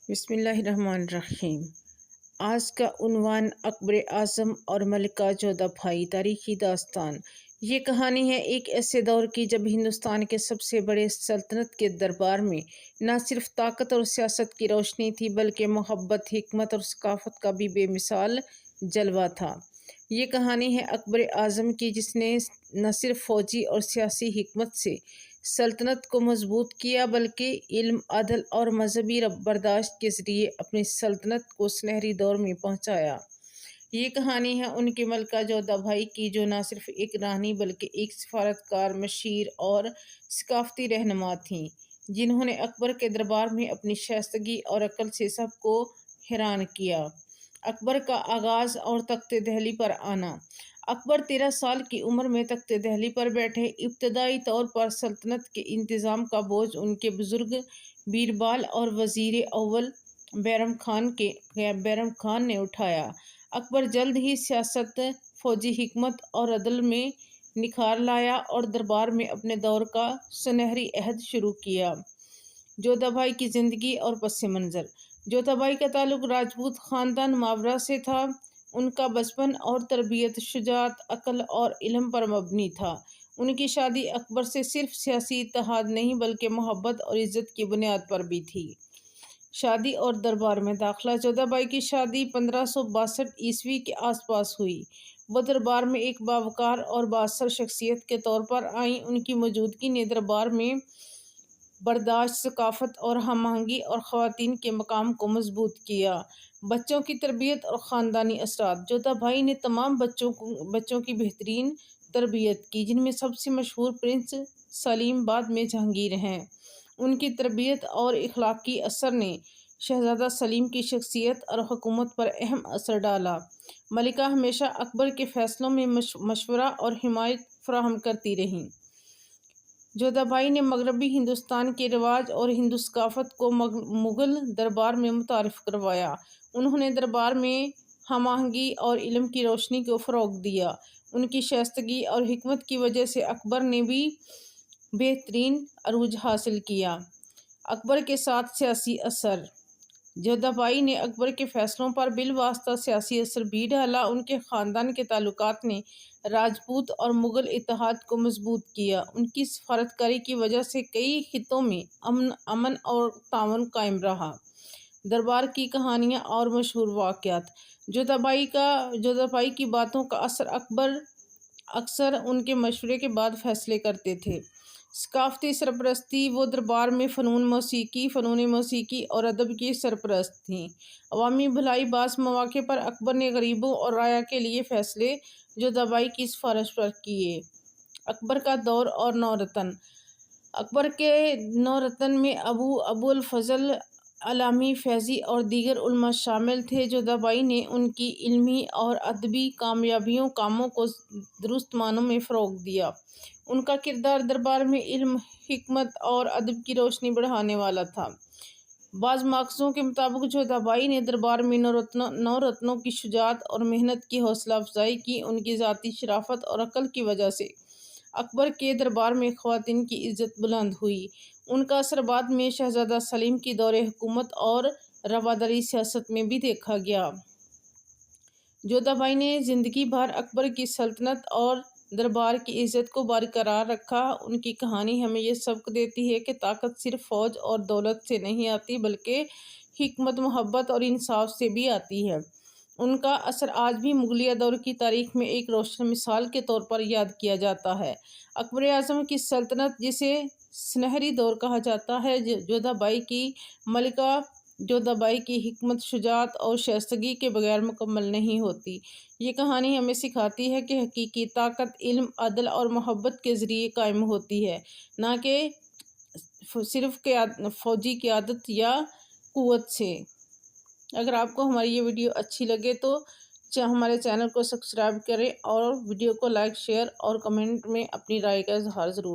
بسم اللہ الرحمن الرحیم۔ آج کا عنوان اکبر اعظم اور ملکہ جودھا بھائی تاریخی داستان۔ یہ کہانی ہے ایک ایسے دور کی جب ہندوستان کے سب سے بڑے سلطنت کے دربار میں نہ صرف طاقت اور سیاست کی روشنی تھی بلکہ محبت، حکمت اور ثقافت کا بھی بے مثال جلوہ تھا۔ یہ کہانی ہے اکبر اعظم کی، جس نے نہ صرف فوجی اور سیاسی حکمت سے سلطنت کو مضبوط کیا بلکہ علم، عدل اور مذہبی برداشت کے ذریعے اپنی سلطنت کو سنہری دور میں پہنچایا۔ یہ کہانی ہے ان کی ملکہ جودھا بھائی کی، جو نہ صرف ایک رانی بلکہ ایک سفارتکار، مشیر اور ثقافتی رہنما تھیں، جنہوں نے اکبر کے دربار میں اپنی شائستگی اور عقل سے سب کو حیران کیا۔ اکبر کا آغاز اور تخت دہلی پر آنا۔ اکبر 13 سال کی عمر میں تخت دہلی پر بیٹھے۔ ابتدائی طور پر سلطنت کے انتظام کا بوجھ ان کے بزرگ بیربال اور وزیر اول بیرم خان نے اٹھایا۔ اکبر جلد ہی سیاست، فوجی حکمت اور عدل میں نکھار لایا اور دربار میں اپنے دور کا سنہری عہد شروع کیا۔ جودھا بھائی کی زندگی اور پس منظر۔ جودھا بھائی کا تعلق راجپوت خاندان ماورا سے تھا۔ ان کا بچپن اور تربیت شجاعت، عقل اور علم پر مبنی تھا۔ ان کی شادی اکبر سے صرف سیاسی اتحاد نہیں بلکہ محبت اور عزت کی بنیاد پر بھی تھی۔ شادی اور دربار میں داخلہ۔ جودھا بھائی کی شادی 1562 کے آس پاس ہوئی۔ وہ دربار میں ایک باوقار اور بااثر شخصیت کے طور پر آئیں۔ ان کی موجودگی نے دربار میں برداشت، ثقافت اور ہم آہنگی اور خواتین کے مقام کو مضبوط کیا۔ بچوں کی تربیت اور خاندانی اثرات۔ جودھا بھائی نے تمام بچوں کی بہترین تربیت کی، جن میں سب سے مشہور پرنس سلیم بعد میں جہانگیر ہیں۔ ان کی تربیت اور اخلاقی اثر نے شہزادہ سلیم کی شخصیت اور حکومت پر اہم اثر ڈالا۔ ملکہ ہمیشہ اکبر کے فیصلوں میں مشورہ اور حمایت فراہم کرتی رہیں۔ جودھا بھائی نے مغربی ہندوستان کے رواج اور ہندو ثقافت کو مغل دربار میں متعارف کروایا۔ انہوں نے دربار میں ہم آہنگی اور علم کی روشنی کو فروغ دیا۔ ان کی شائستگی اور حکمت کی وجہ سے اکبر نے بھی بہترین عروج حاصل کیا۔ اکبر کے ساتھ سیاسی اثر۔ جودھا بھائی نے اکبر کے فیصلوں پر بالواسطہ سیاسی اثر بھی ڈالا۔ ان کے خاندان کے تعلقات نے راجپوت اور مغل اتحاد کو مضبوط کیا۔ ان کی سفارتکاری کی وجہ سے کئی خطوں میں امن اور تعاون قائم رہا۔ دربار کی کہانیاں اور مشہور واقعات۔ جودھا بھائی کی باتوں کا اثر۔ اکبر اکثر ان کے مشورے کے بعد فیصلے کرتے تھے۔ ثقافتی سرپرستی۔ وہ دربار میں فنون موسیقی اور ادب کی سرپرست تھیں۔ عوامی بھلائی۔ بعض مواقع پر اکبر نے غریبوں اور رعایا کے لیے فیصلے جودھا بھائی کی سفارش پر کیے۔ اکبر کا دور اور نورتن۔ اکبر کے نورتن میں ابو الفضل علامی، فیضی اور دیگر علماء شامل تھے۔ جودھا بھائی نے ان کی علمی اور ادبی کاموں کو درست معنوں میں فروغ دیا۔ ان کا کردار دربار میں علم، حکمت اور ادب کی روشنی بڑھانے والا تھا۔ بعض ماخذوں کے مطابق جودھا بھائی نے دربار میں نو رتنوں کی شجاعت اور محنت کی حوصلہ افزائی کی۔ ان کی ذاتی شرافت اور عقل کی وجہ سے اکبر کے دربار میں خواتین کی عزت بلند ہوئی۔ ان کا اثر بعد میں شہزادہ سلیم کی دور حکومت اور رواداری سیاست میں بھی دیکھا گیا۔ جودھا بھائی نے زندگی بھر اکبر کی سلطنت اور دربار کی عزت کو برقرار رکھا۔ ان کی کہانی ہمیں یہ سبق دیتی ہے کہ طاقت صرف فوج اور دولت سے نہیں آتی بلکہ حکمت، محبت اور انصاف سے بھی آتی ہے۔ ان کا اثر آج بھی مغلیہ دور کی تاریخ میں ایک روشن مثال کے طور پر یاد کیا جاتا ہے۔ اکبر اعظم کی سلطنت، جسے سنہری دور کہا جاتا ہے، ملکہ جودھا بھائی کی حکمت، شجاعت اور شائستگی کے بغیر مکمل نہیں ہوتی۔ یہ کہانی ہمیں سکھاتی ہے کہ حقیقی طاقت علم، عدل اور محبت کے ذریعے قائم ہوتی ہے، نہ کہ صرف فوجی قیادت یا قوت سے۔ اگر آپ کو ہماری یہ ویڈیو اچھی لگے تو ہمارے چینل کو سبسکرائب کریں اور ویڈیو کو لائک، شیئر اور کمنٹ میں اپنی رائے کا اظہار ضرور